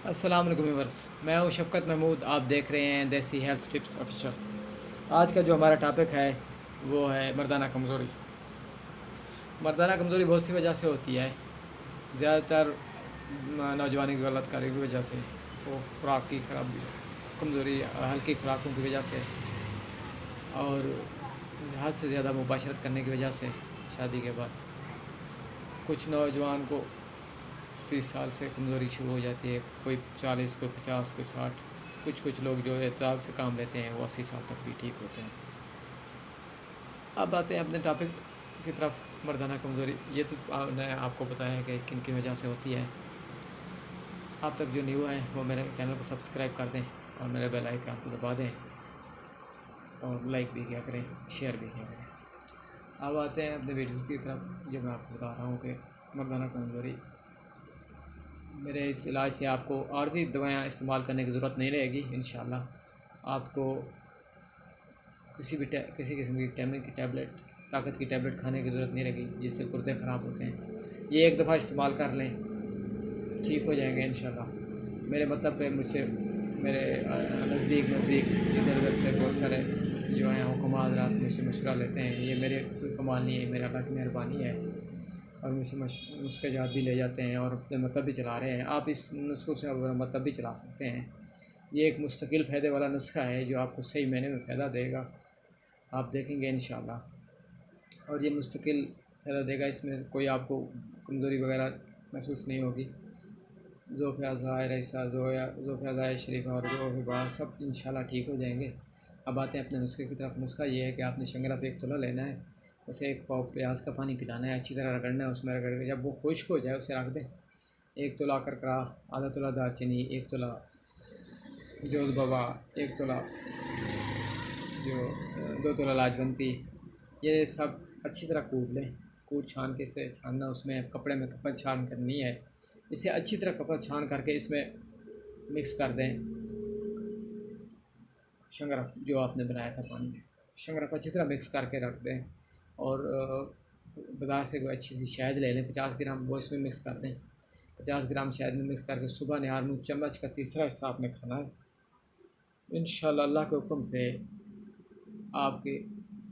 अस्सलाम वालेकुम व्यूअर्स, मैं हूं शफ़क़त महमूद। आप देख रहे हैं देसी हेल्थ टिप्स ऑफिशियल। आज का जो हमारा टॉपिक है वो है मर्दाना कमज़ोरी। मर्दाना कमज़ोरी बहुत सी वजह से होती है। ज़्यादातर नौजवानी की गलत कार्यों की वजह से, वो खुराक की खराबी, कमज़ोरी हल्की खुराकों की वजह से और हद से ज़्यादा मुबाशरत करने की वजह से शादी के बाद कुछ नौजवान को 30 साल से कमज़ोरी शुरू हो जाती है। कोई 40, कोई 50, कोई 60। कुछ लोग जो एतदाल से काम लेते हैं वो 80 साल तक भी ठीक होते हैं। अब आते हैं अपने टॉपिक की तरफ। मर्दाना कमज़ोरी, ये तो मैंने आपको बताया कि किन किन वजह से होती है। आप तक जो न्यू हैं वो मेरे चैनल को सब्सक्राइब कर दें और मेरे बेल आइकन को दबा दें और लाइक भी किया करें, शेयर भी किया करें। अब आते हैं अपने वीडियोज़ की तरफ। जो मैं आपको बता रहा हूँ कि मर्दाना कमज़ोरी, मेरे इस इलाज से आपको आर्जी दवाएं इस्तेमाल करने की ज़रूरत नहीं रहेगी इंशाल्लाह। आपको किसी किस्म की टैबलेट, ताकत की टैबलेट खाने की ज़रूरत नहीं रहेगी जिससे गुर्दे ख़राब होते हैं। ये एक दफ़ा इस्तेमाल कर लें, ठीक हो जाएंगे इंशाल्लाह। मेरे मतलब पे मुझसे मेरे नज़दीक इधर उधर से बहुत सारे जो हैं हुक्मा हज़रात मुझसे मशवरा लेते हैं। ये मेरे कोई कमाल नहीं है, मेरे अल्लाह की मेहरबानी है। और मुझसे नुस्खे जात भी ले जाते हैं और अपने मतलब भी चला रहे हैं। आप इस नुस्खों से मतलब भी चला सकते हैं। ये एक मुस्तकिल फ़ायदे वाला नुस्खा है जो आपको सही महीने में फ़ायदा देगा, आप देखेंगे इंशाल्लाह। और ये मुस्तकिल फ़ायदा देगा, इसमें कोई आपको कमज़ोरी वगैरह महसूस नहीं होगी। ज़ोफ़ियाज़ाए रईसा ज़ोफ़ियाज़ाए शरीफ़ा और ज़ोफ़िबा सब इंशाल्लाह ठीक हो जाएंगे। अब आते हैं अपने नुस्खे की तरफ। नुस्खा ये है कि आपने शंगरा पे 1 तोला लेना है, उसे 1 पाव प्याज का पानी पिलाना है, अच्छी तरह रगड़ना है। उसमें रगड़ के जब वो खुश्क हो जाए उसे रख दें। 1 तोला करकरा, आधा तोला दालचीनी, 1 तोला जोज़ बाबा, 1 तोला जो 2 तोला लाजवंती, ये सब अच्छी तरह कूट लें। कूट छान के इसे छानना, उसमें कपड़े में कपन छान करनी है। इसे अच्छी तरह कपन छान करके इसमें मिक्स कर दें शंगरफ जो आपने बनाया था पानी में। शंगरफ अच्छी तरह मिक्स करके रख दें और बाज़ार से कोई अच्छी सी शहद ले लें, 50 ग्राम, वो इसमें मिक्स कर दें। 50 ग्राम शहद में मिक्स करके सुबह निहार मुँह चम्मच का तीसरा हिस्सा आपने खाना है। इंशाल्लाह अल्लाह के हुक्म से आपकी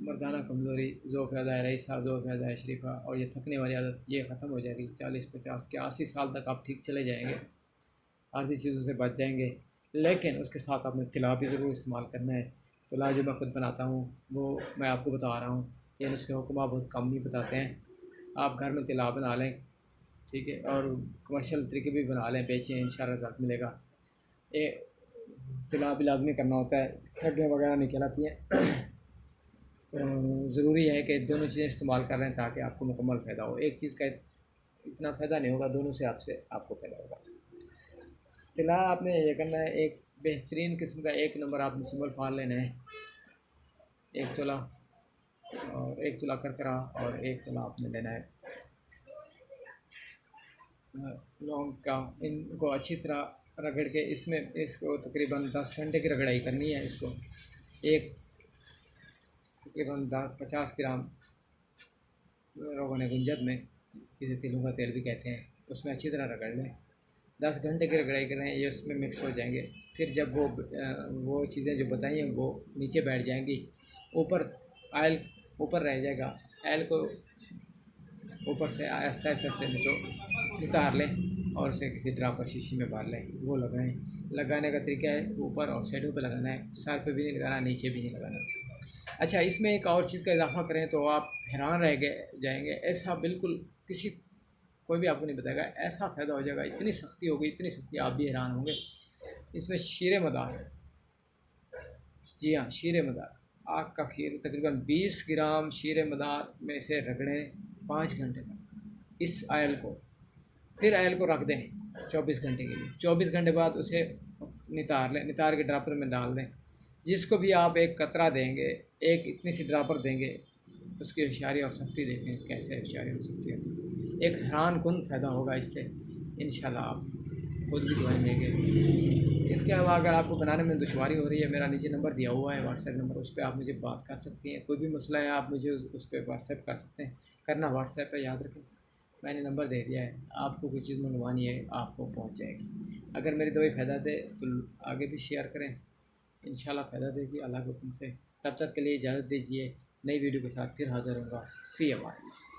मर्दाना कमज़ोरी, ज़ोफ़ियाज़ाए रईसा, ज़ोफ़ियाज़ाए शरीफ़ा और ये थकने वाली आदत ये ख़त्म हो जाएगी। 40, 50 के 80 साल तक आप ठीक चले जाएंगे, आधी चीज़ों से बच जाएंगे। लेकिन उसके साथ आपने तिला भी ज़रूर इस्तेमाल करना है। तिला जो मैं ख़ुद बनाता हूँ वो मैं आपको बता रहा हूँ। ये उसके हुक्मा बहुत कम ही बताते हैं। आप घर में तिला बना लें, ठीक है, और कमर्शियल तरीके भी बना लें, बेचें, इंशाल्लाह रिज़ल्ट मिलेगा। ये तिला भी लाजमी करना होता है, रगें वगैरह निकल आती हैं। ज़रूरी है कि दोनों चीज़ें इस्तेमाल कर रहे हैं ताकि आपको मुकम्मल फ़ायदा हो। एक चीज़ का इतना फ़ायदा नहीं होगा, दोनों से आपको फ़ायदा होगा। तिला आपने ये करना है, एक बेहतरीन किस्म का 1 नंबर आपने सिंबल फाल लेना है। 1 तोला और 1 तोला करकरा और 1 तोला आपने लेना है लौंग का। इनको अच्छी तरह रगड़ के इसको तकरीबन 10 घंटे की रगड़ाई करनी है। इसको एक तकरीबन 50 ग्राम रोगन गुंजत में, जिसे तिलों का तेल भी कहते हैं, उसमें अच्छी तरह रगड़ लें। 10 घंटे की रगड़ाई करें, ये उसमें मिक्स हो जाएंगे। फिर जब वो चीज़ें जो बताई हैं वो नीचे बैठ जाएंगी, ऊपर आयल ऊपर रह जाएगा। आयल को ऊपर से आहिस्ता आहिस्ता से उतार लें और उसे किसी ड्रॉपर शीशी में भर लें। वो लगाएं। लगाने का तरीका है ऊपर और साइडों पे लगाना है, सर पे भी नहीं लगाना, नीचे भी नहीं लगाना। अच्छा, इसमें एक और चीज़ का इजाफा करें तो आप हैरान रह जाएंगे। ऐसा बिल्कुल कोई भी आपको नहीं बताएगा, ऐसा फ़ायदा हो जाएगा। इतनी सख्ती होगी, इतनी सख्ती, आप भी हैरान होंगे। इसमें शीरे मदार है, जी हाँ, शीरे मदार, आग का खीर, तकरीबन 20 ग्राम शीरे मदार में से रगड़ें 5 घंटे तक इस आयल को। फिर आयल को रख दें 24 घंटे के लिए। 24 घंटे बाद उसे नितार लें, नितार के ड्रापर में डाल दें। जिसको भी आप एक कतरा देंगे, एक इतनी सी ड्रापर देंगे, उसकी होशियारी और सख्ती देखें कैसे होशियारी और सख्ती होती है। एक हैरान कुन फ़ायदा होगा इससे, इंशाल्लाह आप खुद भी दुआएं देंगे। इसके अलावा अगर आपको बनाने में दुश्वारी हो रही है, मेरा नीचे नंबर दिया हुआ है, व्हाट्सएप नंबर, उस पर आप मुझे बात कर सकती हैं। कोई भी मसला है आप मुझे उस पर व्हाट्सएप कर सकते हैं। करना व्हाट्सएप है, याद रखें, मैंने नंबर दे दिया है। आपको कोई चीज़ मंगवानी है आपको पहुंच जाएगी। अगर मेरी दवाई फ़ायदा दे तो आगे भी शेयर करें, इंशाल्लाह फ़ायदा देगी अल्लाह के हुक्म से। तब तक के लिए इजाज़त दीजिए, नई वीडियो के साथ फिर हाज़िर होऊंगा। फ़ी अमान अल्लाह।